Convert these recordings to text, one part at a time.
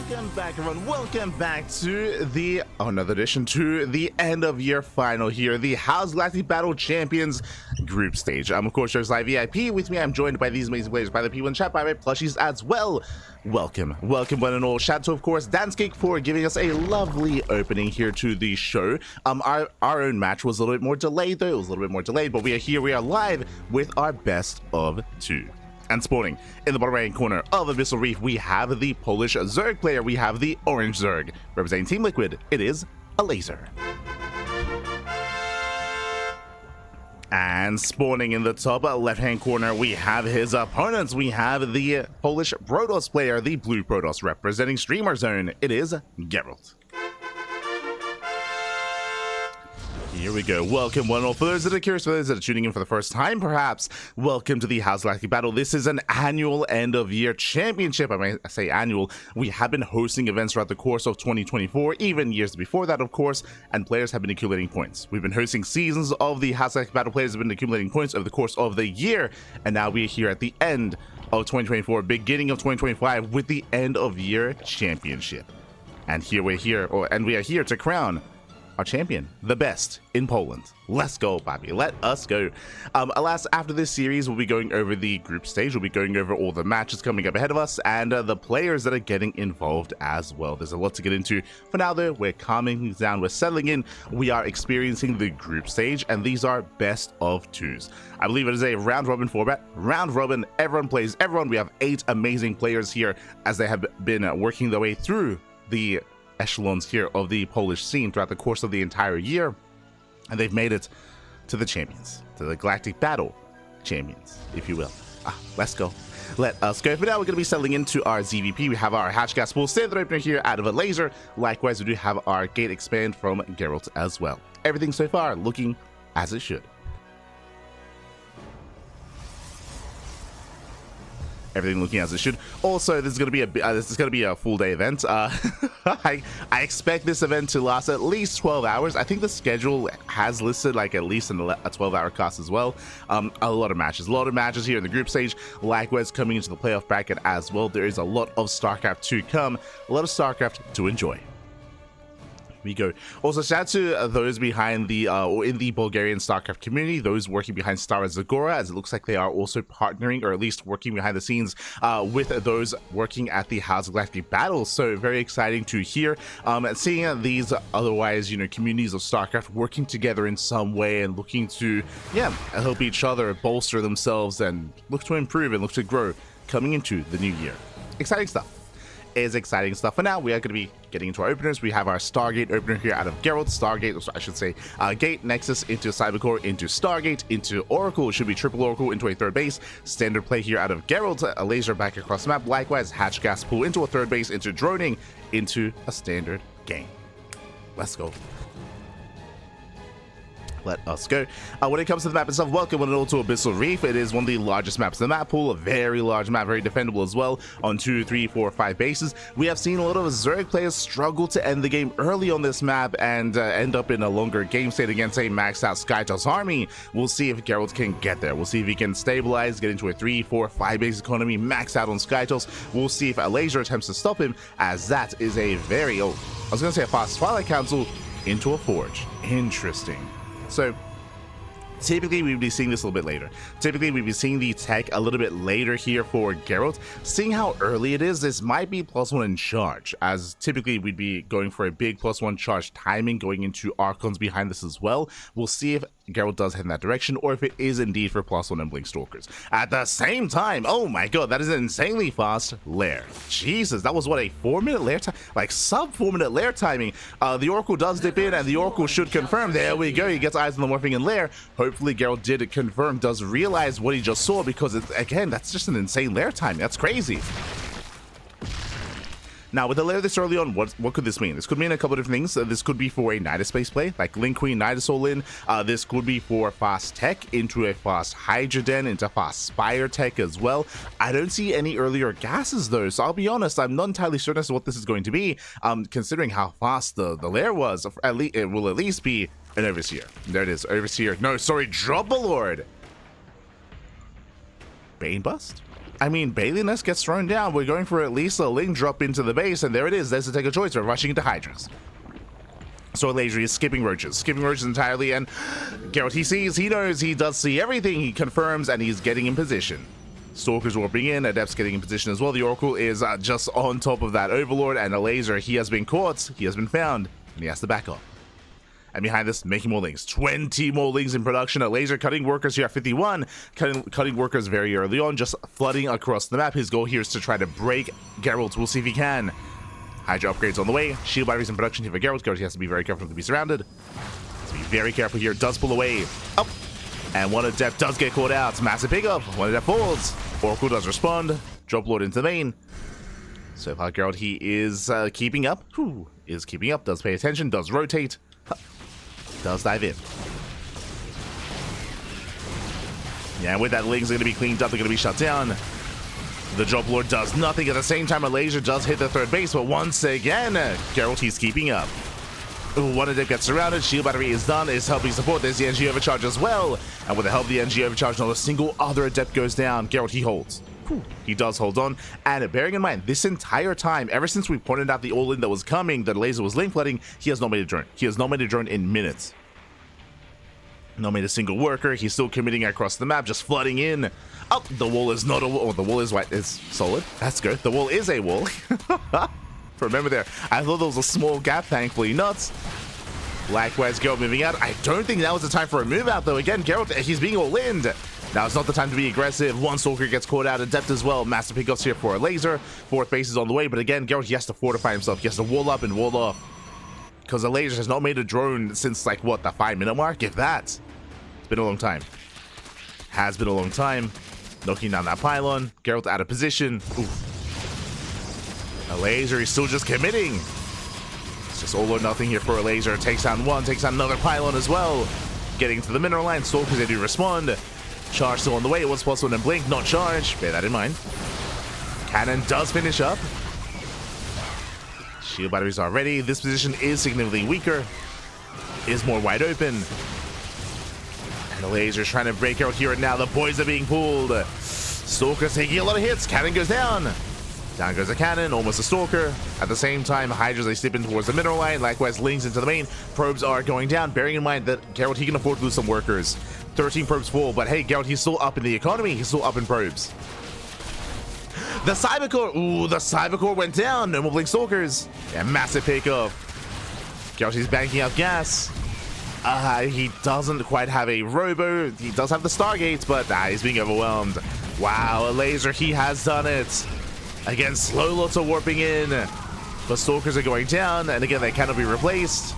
Welcome back, everyone. Welcome back to the another edition to the end of year final here, the H.4.0.S Galactic Battle Champions group stage. I'm of course your live VIP. With me, I'm joined by these amazing players, by the people in chat, by my plushies as well. Welcome one and all. Shout out to, of course, Danscake for giving us a lovely opening here to the show. Our own match was a little bit more delayed, though. It was a little bit more delayed, but we are here. We are live with our best of two. And spawning in the bottom right corner of Abyssal Reef, we have the Polish Zerg player. We have the Orange Zerg. Representing Team Liquid, it is Elazer. And spawning in the top left-hand corner, we have his opponents. We have the Polish Protoss player, the Blue Protoss. Representing Streamer Zone, it is Gerald. Here we go. Welcome, one and all. For those that are curious, for those that are tuning in for the first time, perhaps, welcome to the H.4.0.S Galactic Battle. This is an annual end-of-year championship. I may say annual. We have been hosting events throughout the course of 2024, even years before that, of course, and players have been accumulating points. We've been hosting seasons of the H.4.0.S Galactic Battle. Players have been accumulating points over the course of the year, and now we're here at the end of 2024, beginning of 2025, with the end-of-year championship. And here we are here to crown our champion, the best in Poland. Let's go, Bobby. Let us go. Alas, after this series, we'll be going over the group stage. We'll be going over all the matches coming up ahead of us and the players that are getting involved as well. There's a lot to get into. For now, though, we're calming things down. We're settling in. We are experiencing the group stage, and these are best of twos. I believe it is a round-robin format. Round robin, everyone plays everyone. We have 8 amazing players here as they have been working their way through the echelons here of the Polish scene throughout the course of the entire year, and they've made it to the champions, to the Galactic Battle champions, if you will. Let's go. Let us go. For now, we're going to be settling into our ZVP. We have our hatch gas pool standard opener here out of Elazer. Likewise, we do have our gate expand from Gerald as well. Everything so far looking as it should. Everything looking as it should. Also, this is going to be a full day event. I expect this event to last at least 12 hours. I think the schedule has listed like at least a 12-hour cost as well. A lot of matches here in the group stage. Likewise, coming into the playoff bracket as well. There is a lot of StarCraft to come. A lot of StarCraft to enjoy. We go. Also, shout out to those behind the or in the Bulgarian StarCraft community, those working behind Star Zagora, as it looks like they are also partnering, or at least working behind the scenes with those working at the H.4.0.S Galactic Battle. So very exciting to hear. Seeing these otherwise, communities of StarCraft working together in some way and looking to, help each other bolster themselves and look to improve and look to grow coming into the new year. Exciting stuff. Is exciting stuff. For now, we are going to be getting into our openers. We have our Stargate opener here out of Gerald. Stargate, or I should say, Gate, Nexus, into Cybercore, into Stargate, into Oracle. It should be triple Oracle into a third base. Standard play here out of Gerald. A laser back across the map. Likewise, hatch gas pool into a third base, into droning, into a standard game. Let's go. Let us go. When it comes to the map itself, welcome one and all to Abyssal Reef. It is one of the largest maps in the map pool, a very large map, very defendable as well, on 2, 3, 4, 5 bases. We have seen a lot of Zerg players struggle to end the game early on this map and end up in a longer game state against a maxed out SkyToss army. We'll see if Gerald can get there. We'll see if he can stabilize, get into a 3, 4, 5 base economy, max out on SkyToss. We'll see if Elazer attempts to stop him, as that is a very, I was going to say a fast Twilight Council into a Forge. Interesting. So typically we'd be seeing this a little bit later. Typically we'd be seeing the tech a little bit later here for Gerald. Seeing how early it is, this might be +1 in charge, as typically we'd be going for a big +1 charge timing going into Archons behind this as well. We'll see if Gerald does head in that direction, or if it is indeed for +1 and Blink Stalkers. At the same time, oh my god, that is an insanely fast lair. Jesus, that was what, a 4-minute lair time? Like sub 4-minute lair timing. The Oracle does dip in, and the Oracle should confirm. There we go, he gets eyes on the morphing in lair. Hopefully Gerald did confirm, does realize what he just saw, because again, that's just an insane lair timing. That's crazy. Now, with the layer this early on, what could this mean? This could mean a couple of different things. This could be for a Nidus space play, like Link Queen, Nidus all in. This could be for fast tech into a fast Hydra Den, into fast Spire tech as well. I don't see any earlier gases though, so I'll be honest, I'm not entirely certain as to what this is going to be. Considering how fast the layer was, at least it will at least be an Overseer. There it is, Overseer. No, sorry, Drop Lord. Bane Bust? I mean, Baliness gets thrown down. We're going for at least a Ling drop into the base, and there it is. There's the take a choice. We're rushing into Hydras. So Elazer is skipping roaches entirely, and Gerald, he sees, he knows, he does see everything. He confirms, and he's getting in position. Stalkers warping in, Adepts getting in position as well. The Oracle is just on top of that Overlord, and Elazer, he has been caught, he has been found, and he has to back up. And behind this, making more Lings. 20 more Lings in production. Elazer cutting workers here at 51. Cutting workers very early on, just flooding across the map. His goal here is to try to break Gerald. We'll see if he can. Hydra upgrades on the way. Shield batteries in production here for Gerald. Gerald, he has to be very careful to be surrounded. Has to be very careful here. Does pull away. Up. And one Adept does get caught out. Massive pickup. One Adept falls. Oracle does respond. Drop Lord into the main. So far, Gerald, he is keeping up. Is keeping up. Does pay attention. Does rotate. Does dive in. Yeah, with that, Ling's going to be cleaned up. They're going to be shut down. The Drop Lord does nothing. At the same time, Elazer does hit the third base, but once again, Gerald, he's keeping up. One Adept gets surrounded. Shield battery is done. Is helping support. There's the NG overcharge as well. And with the help of the NG overcharge, not a single other Adept goes down. Gerald, he holds. He does hold on. And bearing in mind, this entire time, ever since we pointed out the all-in that was coming, that Elazer was lane flooding, he has not made a drone. He has not made a drone in minutes. Not made a single worker. He's still committing across the map, just flooding in. Oh, the wall is not a wall. Oh, the wall is white. It's solid. That's good. The wall is a wall. Remember there, I thought there was a small gap. Thankfully not. Likewise, Gerald moving out. I don't think that was the time for a move out, though. Again, Gerald, he's being all-in. Now it's not the time to be aggressive. One Stalker gets caught out. Adept as well. Massive pickups here for Elazer. Fourth base is on the way, but again, Gerald, he has to fortify himself. He has to wall up and wall off. Because Elazer has not made a drone since, like, what, the 5-minute mark? If that. It's been a long time. Has been a long time. Knocking down that pylon. Gerald out of position. Elazer is still just committing. It's just all or nothing here for Elazer. Takes down one, takes down another pylon as well. Getting to the mineral line. Stalkers, they do respond. Charge still on the way. It was possible to blink, not charge. Bear that in mind. Cannon does finish up. Shield batteries are ready. This position is significantly weaker. Is more wide open. And Elazer is trying to break out here and now. The boys are being pulled. Stalker's taking a lot of hits. Cannon goes down. Down goes a cannon, almost a Stalker. At the same time, Hydras, they slip in towards the mineral line. Likewise, Lings into the main. Probes are going down, bearing in mind that Gerald, he can afford to lose some workers. 13 probes full, but hey, Gerald, he's still up in the economy. He's still up in probes. The Cybercore, the Cybercore went down. No more Blink Stalkers. Yeah, massive pickup. Gerald, he's banking up gas. He doesn't quite have a Robo. He does have the Stargates, but he's being overwhelmed. Wow, Elazer, he has done it. Again, slow lots are warping in. But Stalkers are going down, and again, they cannot be replaced.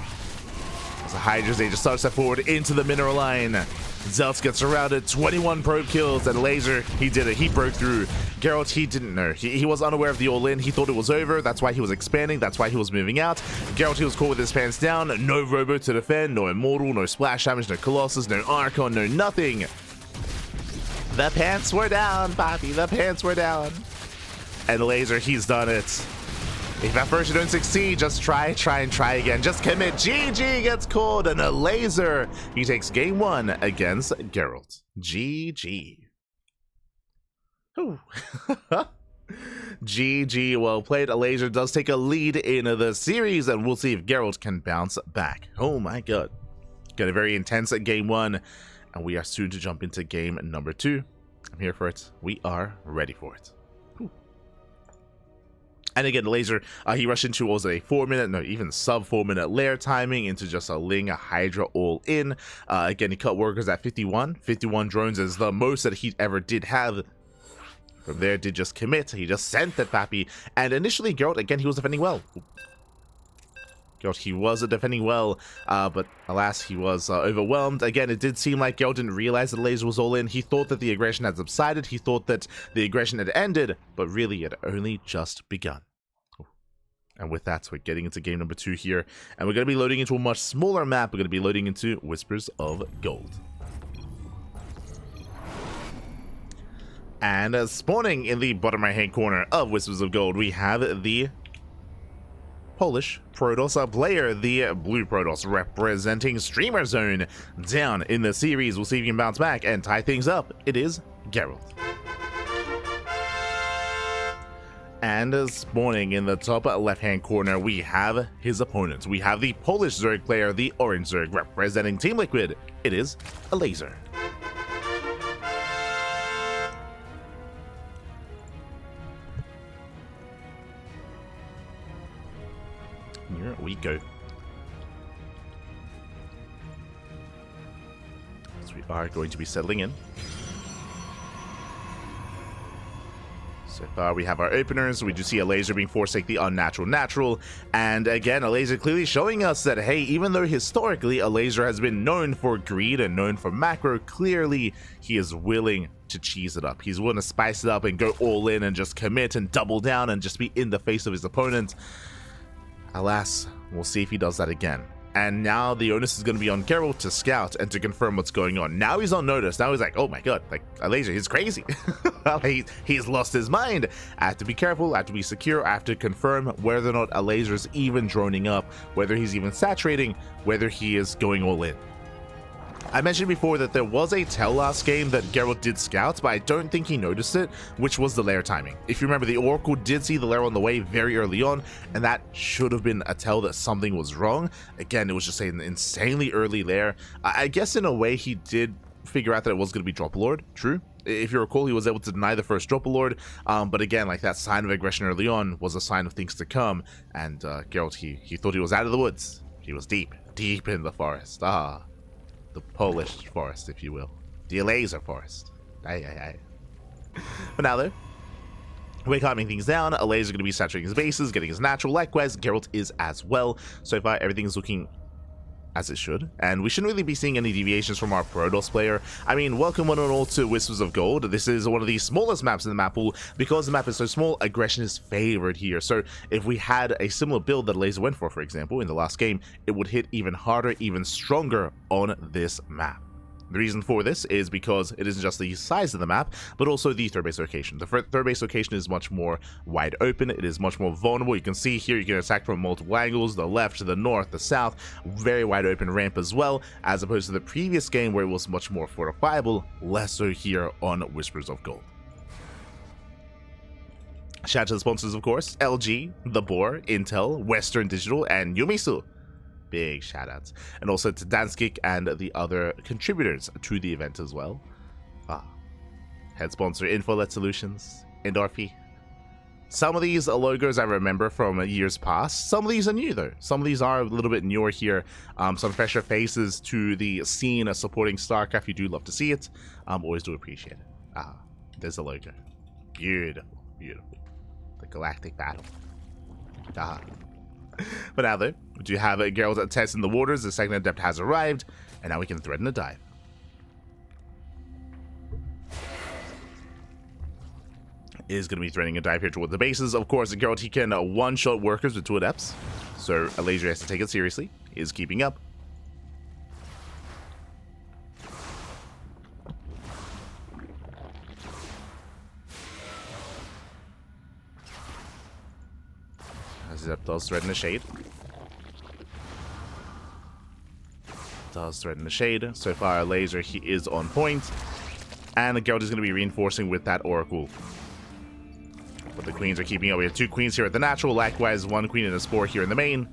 As the Hydras, they just start to step forward into the mineral line. Zelts gets surrounded, 21 probe kills, and Elazer, he did it. He broke through. Gerald, he didn't know. He was unaware of the all-in. He thought it was over. That's why he was expanding. That's why he was moving out. Gerald, he was caught with his pants down. No Robo to defend, no Immortal, no splash damage, no Colossus, no Archon, no nothing. The pants were down, Poppy. The pants were down. And Elazer, he's done it. If at first you don't succeed, just try again. Just commit. GG gets called, and Elazer, he takes game 1 against Gerald. GG. GG, well played. Elazer does take a lead in the series, and we'll see if Gerald can bounce back. Oh my god. Got a very intense game 1, and we are soon to jump into game number 2. I'm here for it. We are ready for it. And again, Elazer, he rushed into what was a 4-minute, no, even sub 4-minute lair timing into just a Ling, a Hydra all in. Again, he cut workers at 51. 51 drones is the most that he ever did have. From there, did just commit. He just sent that Pappy. And initially, Gerald, again, he was defending well. Gerald, he was defending well, but alas, he was overwhelmed. Again, it did seem like Gerald didn't realize that Elazer was all in. He thought that the aggression had subsided. He thought that the aggression had ended, but really, it had only just begun. And with that, we're getting into game number 2 here, and we're going to be loading into a much smaller map. We're going to be loading into Whispers of Gold. And spawning in the bottom right-hand corner of Whispers of Gold, we have the Polish Protoss player, the blue Protoss, representing Streamer Zone. Down in the series, we'll see if he can bounce back and tie things up. It is Gerald. And spawning in the top left-hand corner, we have his opponent. We have the Polish Zerg player, the Orange Zerg, representing Team Liquid. It is Elazer. Here we go. So we are going to be settling in. So far, we have our openers. We do see Elazer being forced to take the unnatural natural. And again, Elazer clearly showing us that, hey, even though historically Elazer has been known for greed and known for macro, clearly he is willing to cheese it up. He's willing to spice it up and go all in and just commit and double down and just be in the face of his opponent. Alas, we'll see if he does that again. And now the onus is going to be on Gerald to scout and to confirm what's going on. Now he's on notice. Now he's like, oh my god, like, Elazer, he's crazy. he's lost his mind. I have to be careful, I have to be secure, I have to confirm whether or not Elazer is even droning up, whether he's even saturating, whether he is going all in. I mentioned before that there was a tell last game that Gerald did scout, but I don't think he noticed it, which was the lair timing. If you remember, the Oracle did see the lair on the way very early on, and that should have been a tell that something was wrong. Again, it was just an insanely early lair. I guess in a way he did figure out that it was going to be Drop Lord, true. If you recall, he was able to deny the first Drop Lord, but again, like that sign of aggression early on was a sign of things to come, and Gerald, he thought he was out of the woods. He was deep in the forest. The Polish forest, if you will. The Elazer forest. Aye. But now though, we're calming things down. Elazer going to be saturating his bases, getting his natural. Likewise, Gerald is as well. So far, everything is looking as it should, and we shouldn't really be seeing any deviations from our Protoss player. I mean, welcome one and all to Whispers of Gold. This is one of the smallest maps in the map pool. Because the map is so small, aggression is favored here. So if we had a similar build that Elazer went for example, in the last game, it would hit even harder, even stronger on this map. The reason for this is because it isn't just the size of the map, but also the third base location. The third base location is much more wide open. It is much more vulnerable. You can see here you can attack from multiple angles, the left, the north, the south, very wide open ramp as well, as opposed to the previous game where it was much more fortifiable, less so here on Whispers of Gold. Shout out to the sponsors, of course, LG, The Boar, Intel, Western Digital, and Yumisu. Big shout outs. And also to Danskik and the other contributors to the event as well. Head sponsor Infolet Solutions, Endorphy. Some of these logos I remember from years past. Some of these are new though. Some of these are a little bit newer here. Some fresher faces to the scene supporting StarCraft. You do love to see it. Always do appreciate it. There's a logo. Beautiful. The Galactic Battle. But now though, we do have a Gerald test in the waters. The second adept has arrived, and now we can threaten a dive. Is going to be threatening a dive here toward the bases. Of course, Gerald, he can one-shot workers with 2 adepts, so Elazer has to take it seriously. He is keeping up. Adept does threaten the shade. So far, Elazer, he is on point. And the Gerald is going to be reinforcing with that Oracle. But the queens are keeping up. We have 2 queens here at the natural. Likewise, 1 queen and a spore here in the main.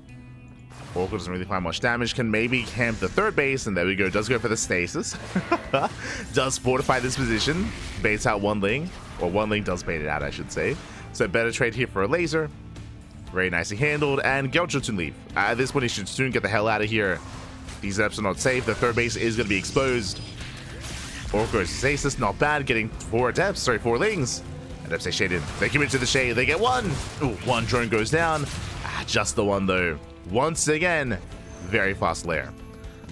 Oracle doesn't really find much damage. Can maybe camp the third base. And there we go. Does go for the stasis. Does fortify this position. Baits out 1 ling. Or 1 ling does bait it out, I should say. So better trade here for Elazer. Very nicely handled, and Gerald should soon leave. At this point, he should soon get the hell out of here. These adepts are not safe. The third base is going to be exposed. Oracle is stasis, not bad. Getting 4 adepts, 4 lings. Adepts stay shaded. They commit to the shade. They get 1. Ooh, 1 drone goes down. Just the 1 though. Once again, very fast lair.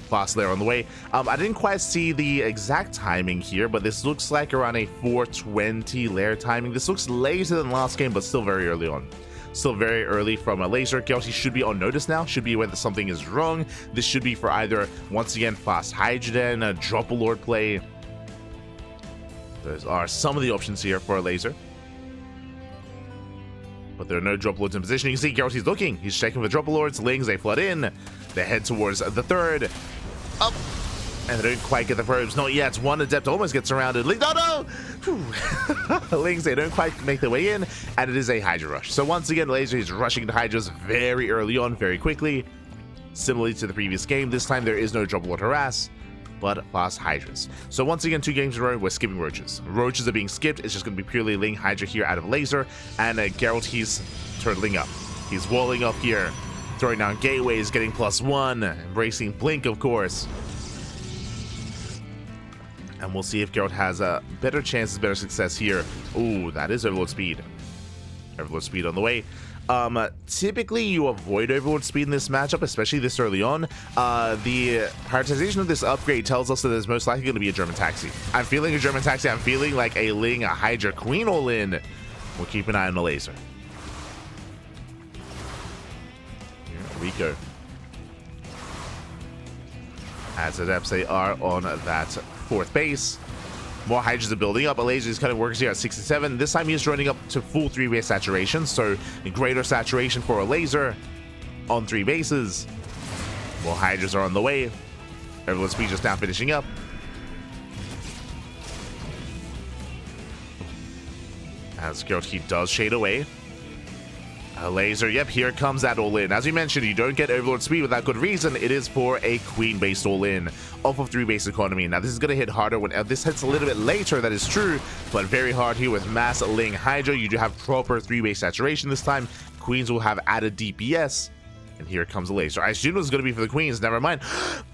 Fast lair on the way. I didn't quite see the exact timing here, but this looks like around a 4:20 lair timing. This looks later than last game, but still very early on. Still very early from Elazer. Gerald, he should be on notice now. Should be aware that something is wrong. This should be for either, once again, fast hydrogen, a drop a lord play. Those are some of the options here for Elazer. But there are no drop lords in position. You can see Gerald, he's looking. He's checking for drop lords. Lings, they flood in. They head towards the third. Up. And they don't quite get the probes. Not yet. One Adept almost gets surrounded. Link, no! Lings, they don't quite make their way in, and it is a Hydra rush. So once again, Elazer is rushing into Hydras very early on, very quickly. Similarly to the previous game, this time there is no Double Lord Harass, but fast Hydras. So once again, 2 games in a row, we're skipping Roaches. Roaches are being skipped. It's just going to be purely Ling Hydra here out of Elazer, and Gerald, he's turtling up. He's walling up here, throwing down gateways, getting +1, embracing Blink, of course. And we'll see if Gerald has a better chances, better success here. Ooh, that is Overlord Speed. Overlord Speed on the way. Typically you avoid Overlord Speed in this matchup, especially this early on. The prioritization of this upgrade tells us that there's most likely going to be a German Taxi. I'm feeling a German Taxi. I'm feeling like a Ling, a Hydra Queen all in. We'll keep an eye on the Elazer. Here we go. As Adepts, they are on that 4th base. More Hydras are building up. Elazer is kind of working here at 67. This time he's running up to full 3-base saturation, so greater saturation for Elazer on 3 bases. More Hydras are on the way. Overlord Speed just now finishing up. As Gerald, he does shade away. Elazer, yep, here comes that all-in. As we mentioned, you don't get Overlord Speed without good reason. It is for a Queen-based all-in off of 3-base economy. Now, this is going to hit harder when this hits a little bit later, that is true, but very hard here with Mass Ling Hydra. You do have proper 3-base saturation this time. Queens will have added DPS. And here comes Elazer. I assumed it was going to be for the Queens. Never mind.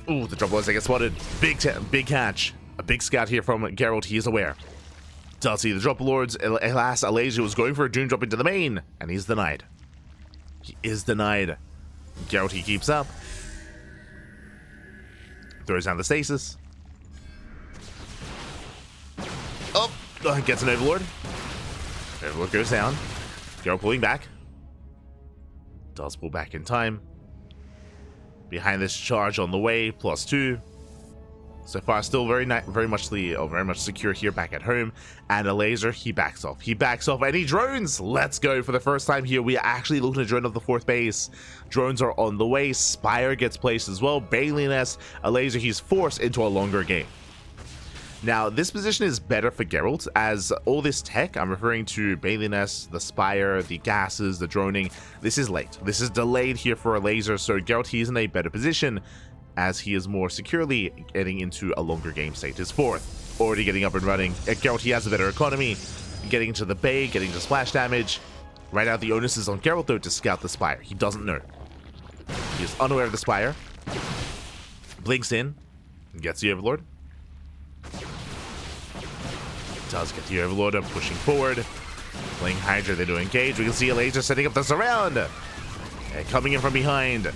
Ooh, the double as they get spotted. Big catch. A big scout here from Gerald. He is aware. Does see the drop lords. Alas, Elazer was going for a Doom drop into the main, and he's denied. He is denied. Gerald, he keeps up. Throws down the stasis. Oh, gets an Overlord. Overlord goes down. Gerald pulling back. Does pull back in time. Behind this charge on the way, +2. So far, still very much secure here back at home. And Elazer, he backs off. He backs off and he drones. Let's go. For the first time here, we are actually looking to drone off the 4th base. Drones are on the way. Spire gets placed as well. Baliness, Elazer, he's forced into a longer game. Now, this position is better for Gerald, as all this tech, I'm referring to Baliness, the Spire, the gases, the droning, this is late. This is delayed here for Elazer, so Gerald, he's in a better position, as he is more securely getting into a longer game state. His 4th, already getting up and running. Gerald, he has a better economy, getting into the bay, getting to splash damage. Right now, the onus is on Gerald, though, to scout the Spire. He doesn't know. He is unaware of the Spire. Blinks in, gets the Overlord. Does get the Overlord up, pushing forward. Playing Hydra, they do engage. We can see Elazer setting up the surround. And coming in from behind.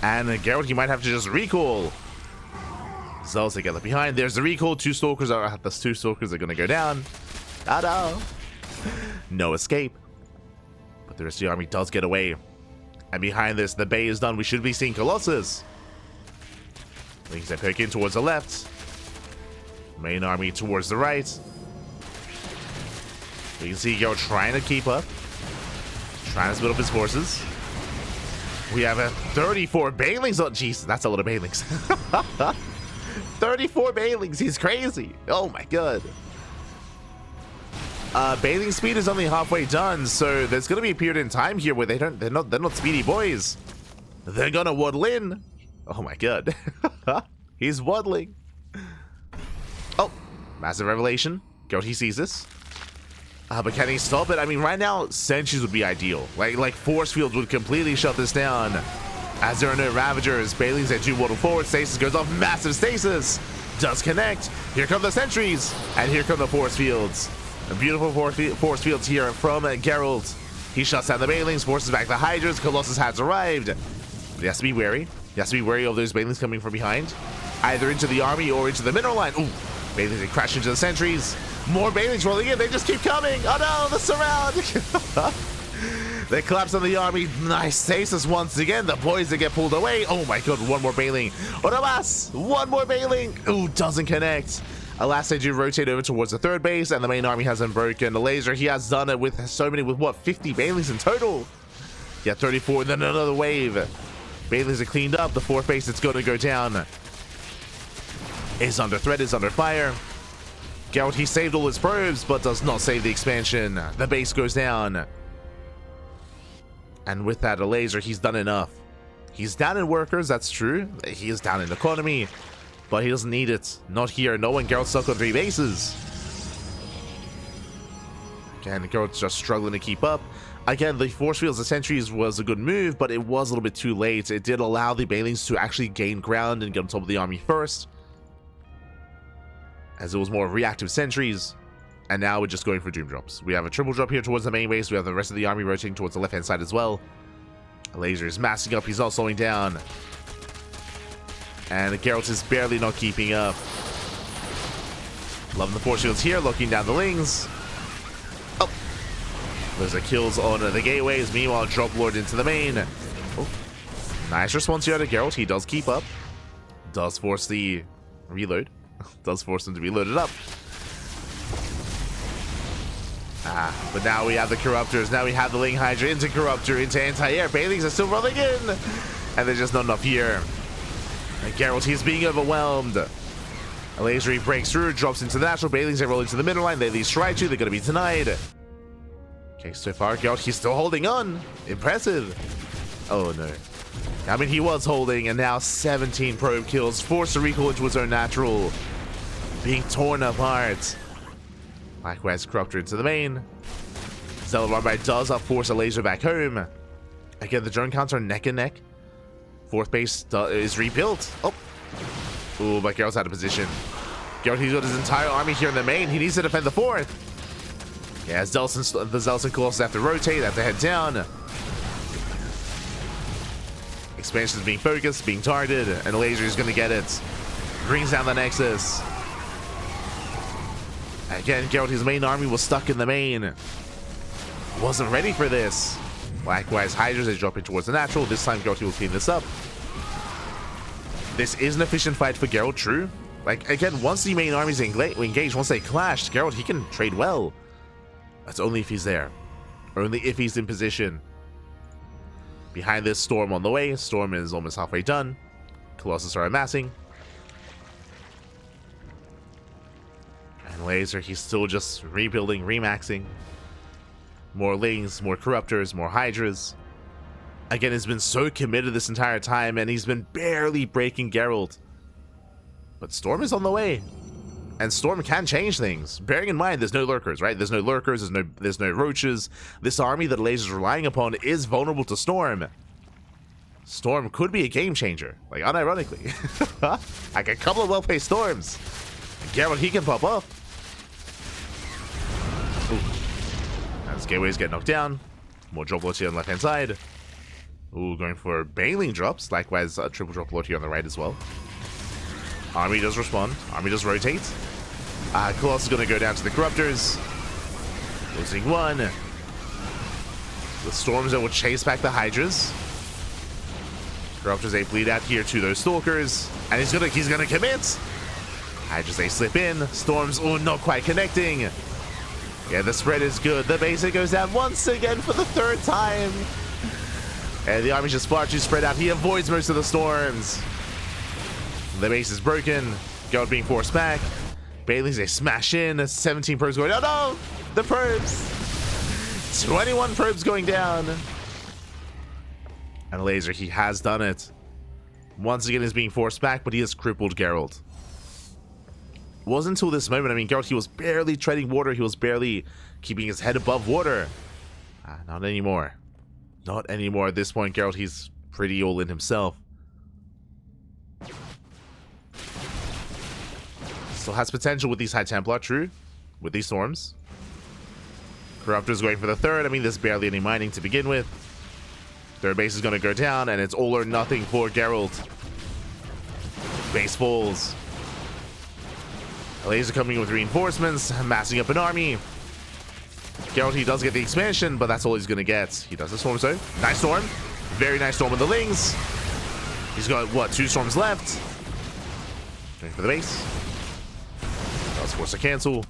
And Gerald, he might have to just recall. Zells, they get left behind. There's the recall. 2 Stalkers are going to go down. Oh no. No escape. But the rest of the army does get away. And behind this, the bay is done. We should be seeing Colossus. Lings, they poke in towards the left. Main army towards the right. We can see Gerald trying to keep up. Trying to split up his forces. We have a 34 Banelings. Oh, jeez, that's a lot of Banelings. 34 Banelings. He's crazy. Oh my god. Baling speed is only halfway done, so there's gonna be a period in time here where they're not speedy boys. They're gonna waddle in. Oh my god. He's waddling. Oh, massive revelation. Gerald, he sees this. But can he stop it? I mean, right now, sentries would be ideal. Like force fields would completely shut this down. As there are no Ravagers, Bailey's at 2 waddle forward. Stasis goes off. Massive stasis. Does connect. Here come the sentries. And here come the force fields. A beautiful force fields here from Gerald. He shuts down the Bailings, forces back the Hydras. Colossus has arrived. But he has to be wary. He has to be wary of those Bailings coming from behind. Either into the army or into the mineral line. Ooh. Bailings, they crash into the sentries. More Bailings rolling in. They just keep coming. Oh no, the surround. They collapse on the army. Nice stasis once again. The boys, they get pulled away. Oh my god, one more Bailing. Alas, one more Bailing. Ooh, doesn't connect. Alas, they do rotate over towards the 3rd base, and the main army hasn't broken. Elazer, he has done it with with what, 50 Bailings in total? Yeah, 34, and then another wave. Bailings are cleaned up. The 4th base, it's going to go down. is under threat, is under fire. Gerald, he saved all his probes, but does not save the expansion. The base goes down. And with that, Elazer, he's done enough. He's down in workers, that's true. He is down in economy, but he doesn't need it. Not here. No one. Gerald's stuck on 3 bases. Again, Gerald's just struggling to keep up. Again, the force fields and sentries was a good move, but it was a little bit too late. It did allow the Banelings to actually gain ground and get on top of the army first, as it was more reactive sentries. And now we're just going for doom drops. We have a triple drop here towards the main base. We have the rest of the army rotating towards the left-hand side as well. Elazer is massing up. He's not slowing down. And Geralt is barely not keeping up. Loving the force fields here, looking down the lings. Oh. There's a kills on the gateways. Meanwhile, drop lord into the main. Oh. Nice response here to Geralt. He does keep up. Does force the reload. Does force him to be loaded up. But now we have the Corruptors. Now we have the Ling Hydra into Corruptor, into anti-air. Banelings are still rolling in. And there's just not enough here. And Geralt, he's being overwhelmed. Elazer, he breaks through, drops into the natural. Banelings, they roll into the middle line. They at least try to. They're going to be denied. Okay, so far, Geralt, he's still holding on. Impressive. Oh, no. I mean, he was holding, and now 17 probe kills. Forced to recall into his own natural. Being torn apart. Likewise, Corruptor into the main. Zealot Runby does force Elazer back home. Again, the drone counts are neck and neck. 4th base is rebuilt. Oh. Ooh, but Geralt's out of position. Geralt, he's got his entire army here in the main. He needs to defend the 4th. Yeah, the Zealots and Colossus have to rotate, they have to head down. Expansion is being focused, being targeted, and Elazer is going to get it. Brings down the Nexus. Again, Geralt, his main army was stuck in the main. Wasn't ready for this. Likewise, Hydras is dropping towards the natural. This time, Geralt will clean this up. This is an efficient fight for Geralt, true. Like, again, once the main armies engage, once they clashed, Geralt, he can trade well. That's only if he's there. Only if he's in position. Behind this, Storm on the way. Storm is almost halfway done. Colossus are amassing. And Elazer, he's still just rebuilding, remaxing. More Lings, more Corruptors, more Hydras. Again, he's been so committed this entire time, and he's been barely breaking Geralt. But Storm is on the way. And Storm can change things. Bearing in mind, there's no lurkers, right? There's no lurkers, there's no roaches. This army that Elazer is relying upon is vulnerable to Storm. Storm could be a game changer, like unironically. Like a couple of well-placed Storms. And Geralt, he can pop up. Ooh. And this gateways get knocked down. More drop lords here on the left-hand side. Ooh, going for Baneling drops. Likewise, a triple drop lord here on the right as well. Army does respond. Army does rotate. Colossus is going to go down to the Corruptors. Losing one. The Storms that will chase back the Hydras. Corruptors, they bleed out here to those Stalkers. And he's gonna commit. Hydras, they slip in. Storms, oh, not quite connecting. Yeah, the spread is good. The basic goes down once again for the 3rd time. And the army's just far too spread out. He avoids most of the Storms. The base is broken. Geralt being forced back. Banelings, they smash in. 17 probes going. Oh no! The probes! 21 probes going down. And Elazer, he has done it. Once again, is being forced back, but he has crippled Geralt. It wasn't until this moment. I mean, Geralt, he was barely treading water. He was barely keeping his head above water. Not anymore. Not anymore. At this point, Geralt, he's pretty all in himself. Still has potential with these High Templar, true. With these Storms. Corruptor's going for the 3rd. I mean, there's barely any mining to begin with. 3rd base is going to go down, and it's all or nothing for Geralt. Base falls. Elazer coming with reinforcements, massing up an army. Geralt, he does get the expansion, but that's all he's going to get. He does the Storm zone. Nice Storm. Very nice Storm with the Lings. He's got, what, 2 Storms left. Going for the base. Does force a cancel.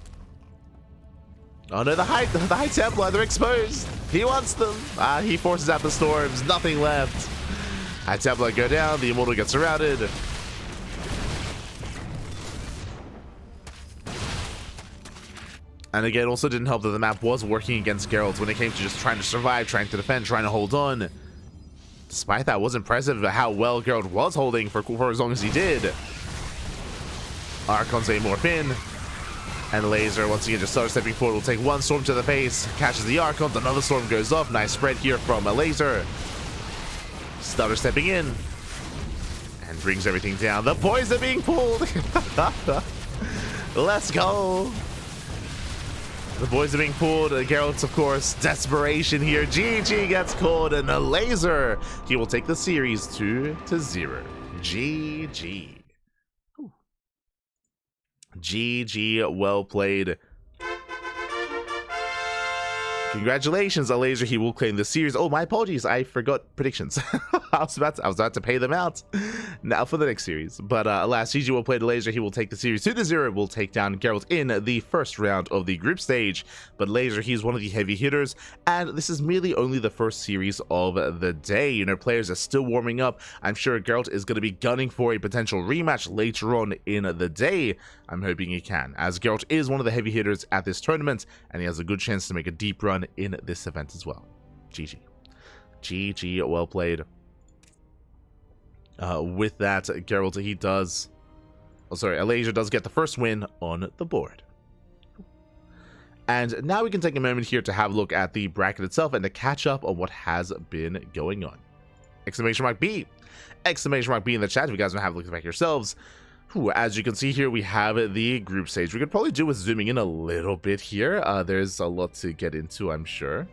Oh no, the High Templar, they're exposed. He wants them. He forces out the Storms. Nothing left. High Templar go down. The Immortal gets surrounded. And again, also didn't help that the map was working against Gerald when it came to just trying to survive, trying to defend, trying to hold on. Despite that, it was impressive how well Gerald was holding for as long as he did. Archon's a morph in. And Elazer, once again, just starts stepping forward. Will take one storm to the face. Catches the Archon. Another storm goes off. Nice spread here from Elazer. Stutter stepping in. And brings everything down. The boys are being pulled. Let's go. The boys are being pulled. Gerald's, of course, desperation here. GG gets called, and Elazer, he will take the series 2-0. GG. Ooh. GG, well played. Congratulations, Elazer. He will claim the series. Oh, my apologies. I forgot predictions. I was about to pay them out now for the next series. But alas, GG will play Elazer. He will take the series 2-0. Will take down Gerald in the first round of the group stage. But Elazer, he's one of the heavy hitters. And this is merely only the first series of the day. You know, players are still warming up. I'm sure Gerald is going to be gunning for a potential rematch later on in the day. I'm hoping he can, as Gerald is one of the heavy hitters at this tournament, and he has a good chance to make a deep run in this event as well. GG. GG, well played. With that, Gerald, he does... Oh, sorry, Elazer does get the first win on the board. And now we can take a moment here to have a look at the bracket itself and to catch up on what has been going on. Exclamation mark B! Exclamation mark B in the chat if you guys want to have a look back yourselves. As you can see here, we have the group stage. We could probably do with zooming in a little bit here. There's a lot to get into, I'm sure.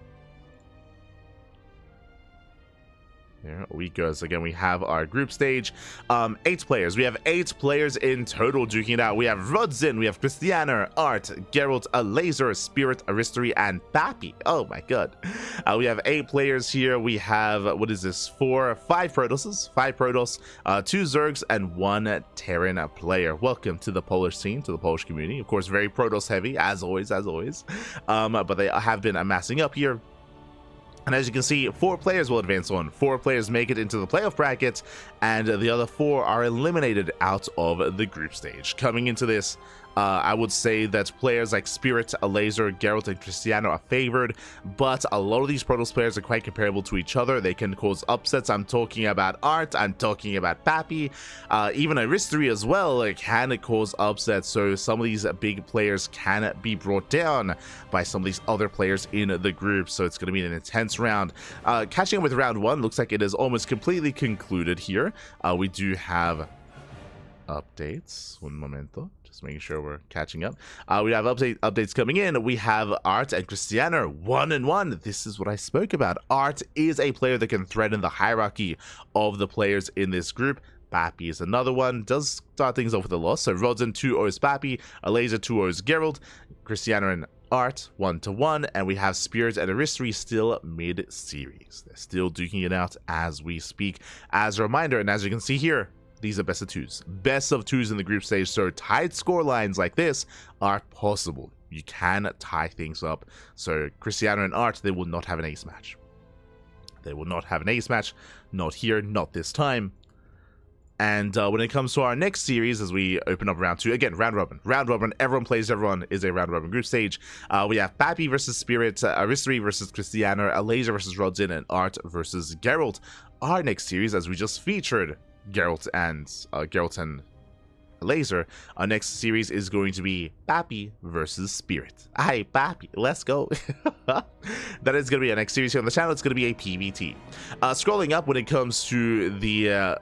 There we go. So again, we have our group stage. 8 players. We have 8 players in total duking it out. We have Rodzin, we have Cristiano, Art, Gerald, Elazer, Spirit, Aristory, and Pappy. Oh my god. We have 8 players here. We have, what is this? 5 Protosses, 5 Protoss, 2 Zergs, and 1 Terran player. Welcome to the Polish scene, to the Polish community. Of course, very Protoss heavy, as always, but they have been amassing up here. And as you can see, 4 players will advance on. 4 players make it into the playoff bracket, and the other 4 are eliminated out of the group stage. Coming into this, I would say that players like Spirit, Elazer, Gerald, and Cristiano are favored, but a lot of these Protoss players are quite comparable to each other. They can cause upsets. I'm talking about Art, I'm talking about Pappy, even Aristory as well can cause upsets, so some of these big players can be brought down by some of these other players in the group, so it's going to be an intense round. Catching up with round 1, looks like it is almost completely concluded here. We do have updates. Un momento. Just making sure we're catching up. We have updates coming in. We have Art and Cristiano 1-1. This is what I spoke about. Art is a player that can threaten the hierarchy of the players in this group. Pappy is another one. Does start things off with a loss. So Rodzin 2-0s Pappy, Elazer 2-0s Gerald, Cristiano and Art 1-1, and we have Spirit and Aristory still mid-series. They're still duking it out as we speak. As a reminder, and as you can see here, these are best of 2s. Best of 2s in the group stage, so tight score lines like this are possible. You can tie things up. So Cristiano and Art, they will not have an ace match. They will not have an ace match. Not here, not this time. And when it comes to our next series, as we open up round 2, again, round robin. Round robin, everyone plays everyone, is a round robin group stage. We have Pappy versus Spirit, Aristory versus Cristiano, Elazer versus Rodzin, and Art versus Gerald. Our next series, as we just featured Gerald and Elazer, our next series is going to be Pappy versus Spirit. Hey, Pappy, let's go. That is going to be our next series here on the channel. It's going to be a PvT. Scrolling up when it comes to the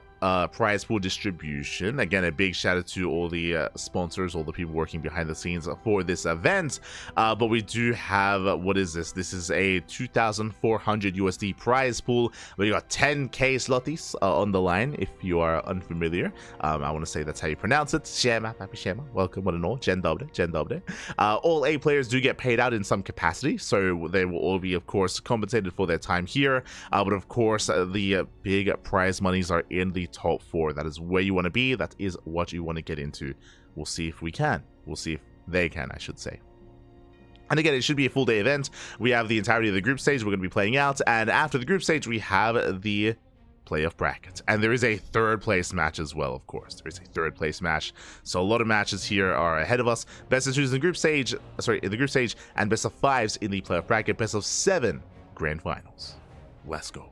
prize pool distribution. Again, a big shout out to all the sponsors, all the people working behind the scenes for this event. But we do have, what is this? This is a 2,400 USD prize pool. We got 10k zlotys on the line, if you are unfamiliar. I want to say that's how you pronounce it. Siema, Pappy Siema. Welcome, one and all. Dzień dobry, dzień dobry. All 8 players do get paid out in some capacity, so they will all be, of course, compensated for their time here. But of course, the big prize monies are in the top 4. That is where you want to be. That is what you want to get into. We'll see if we can. We'll see if they can, I should say. And again, it should be a full day event. We have the entirety of the group stage we're going to be playing out, and after the group stage we have the playoff bracket. And there is a third place match as well, of course. There is a third place match. So a lot of matches here are ahead of us. Best of 2s in the group stage, and best of 5s in the playoff bracket. Best of 7 grand finals. Let's go.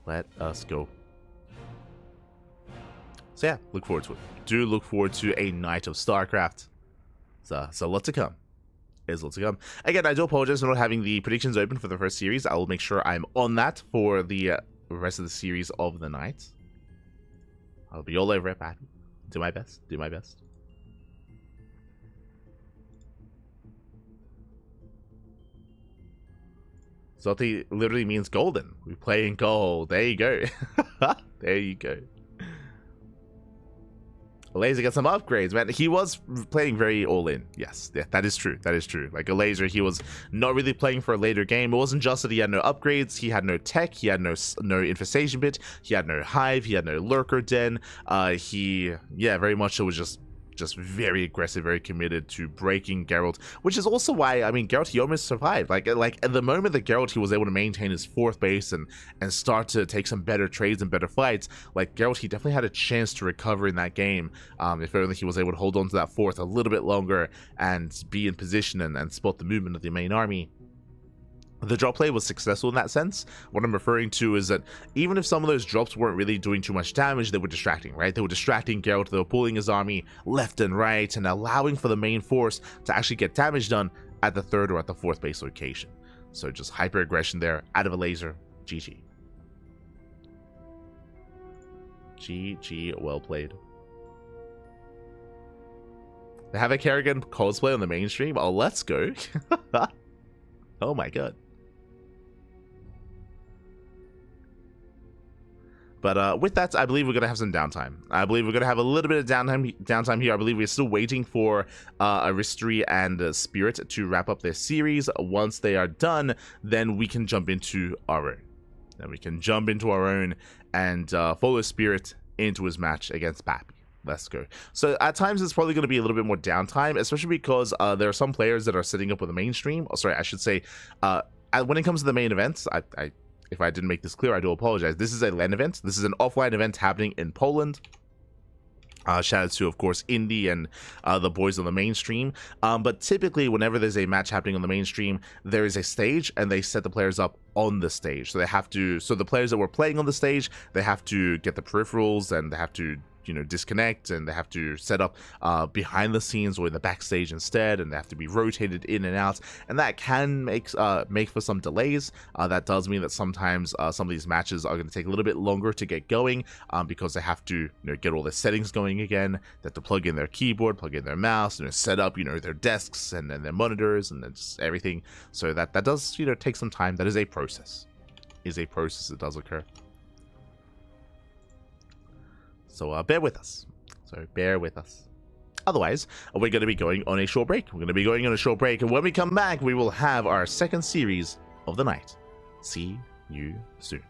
Let us go. So yeah, look forward to it. Do look forward to a night of StarCraft. So lots to come. There's lots to come. Again, I do apologize for not having the predictions open for the first series. I will make sure I'm on that for the rest of the series of the night. I'll be all over it, Patty. Do my best. Do my best. Zoti literally means golden. We play in gold. There you go. There you go. Elazer got some upgrades, man. He was playing very all-in. Yes, yeah, that is true. That is true. Like Elazer, he was not really playing for a later game. It wasn't just that he had no upgrades. He had no tech. He had no infestation bit. He had no hive. He had no lurker den. Very much so was just very aggressive, very committed to breaking Gerald, which is also why, I mean, Gerald, he almost survived. Like at the moment that Gerald, he was able to maintain his 4th base and start to take some better trades and better fights, like Gerald, he definitely had a chance to recover in that game, if only he was able to hold on to that 4th a little bit longer and be in position and spot the movement of the main army. The drop play was successful in that sense. What I'm referring to is that even if some of those drops weren't really doing too much damage, they were distracting, right? They were distracting Gerald, they were pulling his army left and right and allowing for the main force to actually get damage done at the 3rd or at the 4th base location. So just hyper aggression there, out of Elazer. GG. GG, well played. They have a Kerrigan cosplay on the mainstream? Oh, let's go. Oh my god. But with that, I believe we're going to have some downtime. I believe we're going to have a little bit of downtime here. I believe we're still waiting for Aristery and Spirit to wrap up their series. Once they are done, then we can jump into our own. And follow Spirit into his match against Pappy. Let's go. So at times it's probably going to be a little bit more downtime, especially because there are some players that are sitting up with the mainstream. Oh, sorry, I should say, when it comes to the main events, if I didn't make this clear, I do apologize. This is a LAN event. This is an offline event happening in Poland. Shout out to, of course, Indy and the boys on the mainstream. But typically, whenever there's a match happening on the mainstream, there is a stage, and they set the players up on the stage. So they have to. So the players that were playing on the stage, they have to get the peripherals, and they have to, disconnect, and they have to set up behind the scenes or in the backstage instead, and they have to be rotated in and out, and that can make for some delays. That does mean that sometimes some of these matches are going to take a little bit longer to get going, because they have to get all their settings going again. They have to plug in their keyboard, plug in their mouse, set up their desks and their monitors and just everything. So that does take some time. That is a process. That does occur. So bear with us. Otherwise, we're going to be going on a short break. And when we come back, we will have our second series of the night. See you soon.